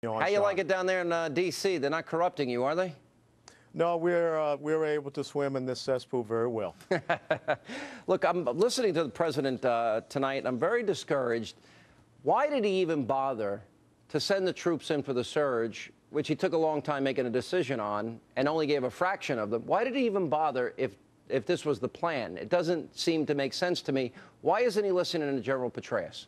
How you like it down there in D.C.? They're not corrupting you, are they? No, we're able to swim in this cesspool very well. Look, I'm listening to the president tonight, and I'm very discouraged. Why did he even bother to send the troops in for the surge, which he took a long time making a decision on, and only gave a fraction of them? Why did he even bother if this was the plan? It doesn't seem to make sense to me. Why isn't he listening to General Petraeus?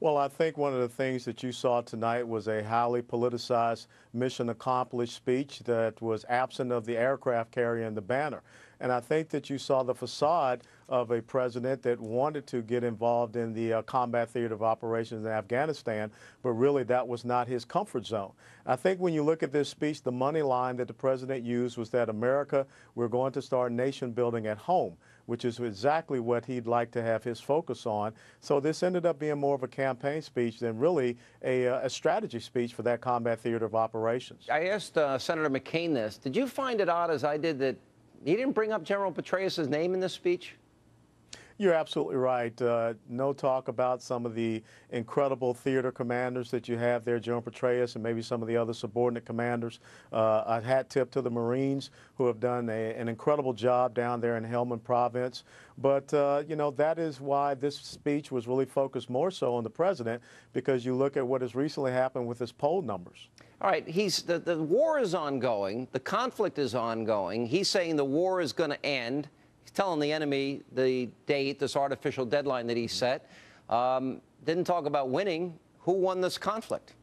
Well, I think one of the things that you saw tonight was a highly politicized, mission accomplished speech that was absent of the aircraft carrier and the banner. And I think that you saw the facade of a president that wanted to get involved in the combat theater of operations in Afghanistan, but really that was not his comfort zone. I think when you look at this speech, the money line that the president used was that America, we're going to start nation building at home, which is exactly what he'd like to have his focus on. So this ended up being more of a campaign speech than really a strategy speech for that combat theater of operations. I asked Senator McCain this. Did you find it odd, as I did, that he didn't bring up General Petraeus' name in this speech? You're absolutely right. No talk about some of the incredible theater commanders that you have there, General Petraeus and maybe some of the other subordinate commanders. A hat tip to the Marines who have done an incredible job down there in Helmand Province. But, you know, that is why this speech was really focused more so on the president, because you look at what has recently happened with his poll numbers. All right, the war is ongoing. The conflict is ongoing. He's saying the war is going to end. He's telling the enemy the date, this artificial deadline that he set. Didn't talk about winning. Who won this conflict?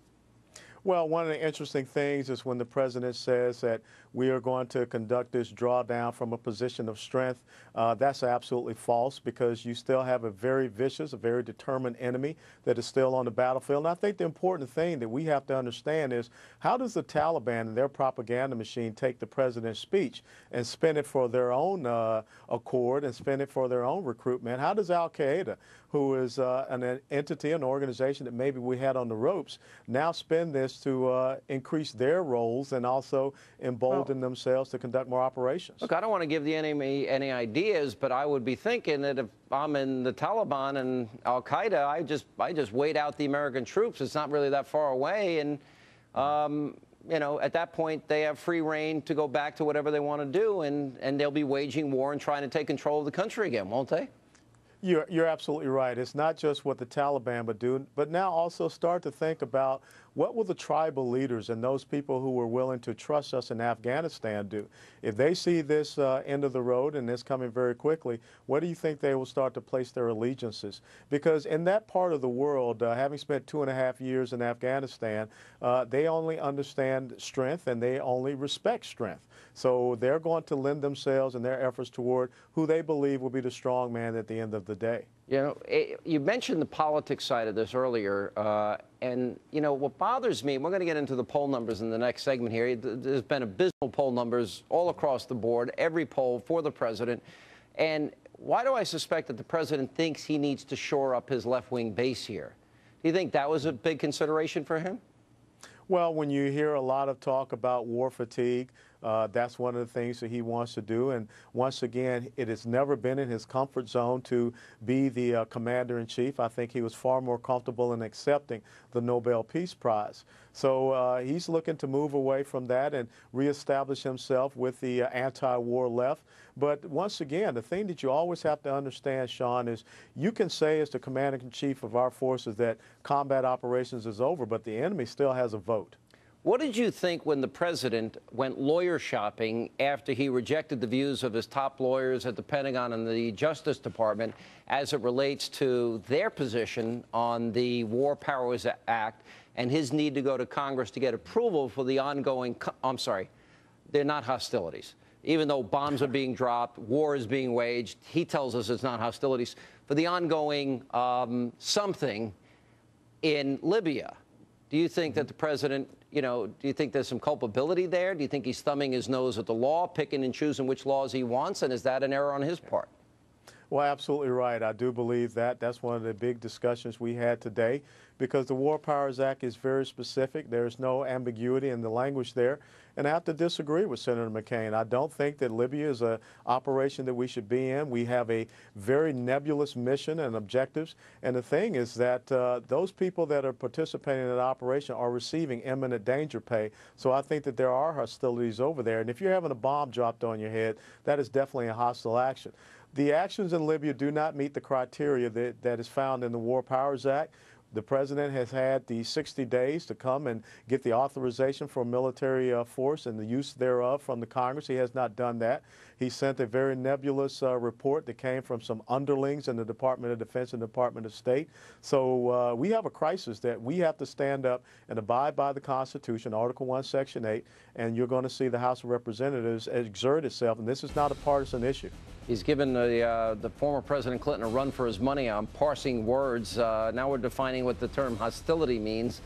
Well, one of the interesting things is when the president says that we are going to conduct this drawdown from a position of strength. That's absolutely false, because you still have a very vicious, a very determined enemy that is still on the battlefield. And I think the important thing that we have to understand is, how does the Taliban and their propaganda machine take the president's speech and spin it for their own accord and spin it for their own recruitment? How does Al-Qaeda, who is an entity, an organization that maybe we had on the ropes, now spin this to increase their roles and also embolden themselves to conduct more operations? Look, I don't want to give the enemy any ideas, but I would be thinking that if I'm in the Taliban and Al-Qaeda, I just wait out the American troops. It's not really that far away, and you know, at that point, they have free reign to go back to whatever they want to do, and they'll be waging war and trying to take control of the country again, won't they? You're absolutely right. It's not just what the Taliban would do, but now also start to think about, what will the tribal leaders and those people who were willing to trust us in Afghanistan do? If they see this end of the road and it's coming very quickly, what do you think they will start to place their allegiances? Because in that part of the world, having spent 2.5 years in Afghanistan, they only understand strength and they only respect strength. So they're going to lend themselves and their efforts toward who they believe will be the strong man at the end of the day. You know, you mentioned the politics side of this earlier, and, you know, what bothers me, and we're going to get into the poll numbers in the next segment here. There's been abysmal poll numbers all across the board, every poll for the president. And why do I suspect that the president thinks he needs to shore up his left-wing base here? Do you think that was a big consideration for him? Well, when you hear a lot of talk about war fatigue, that's one of the things that he wants to do. And once again, it has never been in his comfort zone to be the commander-in-chief. I think he was far more comfortable in accepting the Nobel Peace Prize. So he's looking to move away from that and reestablish himself with the anti-war left. But once again, the thing that you always have to understand, Sean, is you can say as the commander-in-chief of our forces that combat operations is over, but the enemy still has a vote. What did you think when the president went lawyer shopping after he rejected the views of his top lawyers at the Pentagon and the Justice Department as it relates to their position on the War Powers Act and his need to go to Congress to get approval for the ongoing, I'm sorry, they're not hostilities. Even though bombs are being dropped, war is being waged, he tells us it's not hostilities, for the ongoing something in Libya. Do you think that the president, you know, do you think there's some culpability there? Do you think he's thumbing his nose at the law, picking and choosing which laws he wants? And is that an error on his part? Well, absolutely right. I do believe that. That's one of the big discussions we had today because the War Powers Act is very specific. There's no ambiguity in the language there. And I have to disagree with Senator McCain. I don't think that Libya is an operation that we should be in. We have a very nebulous mission and objectives. And the thing is that those people that are participating in that operation are receiving imminent danger pay. So I think that there are hostilities over there. And if you're having a bomb dropped on your head, that is definitely a hostile action. The actions in Libya do not meet the criteria that is found in the War Powers Act. The president has had the 60 days to come and get the authorization for military force and the use thereof from the Congress. He has not done that. He sent a very nebulous report that came from some underlings in the Department of Defense and Department of State. So we have a crisis that we have to stand up and abide by the Constitution, Article 1, Section 8, and you're going to see the House of Representatives exert itself, and this is not a partisan issue. He's given the former President Clinton a run for his money on parsing words. Now we're defining what the term hostility means.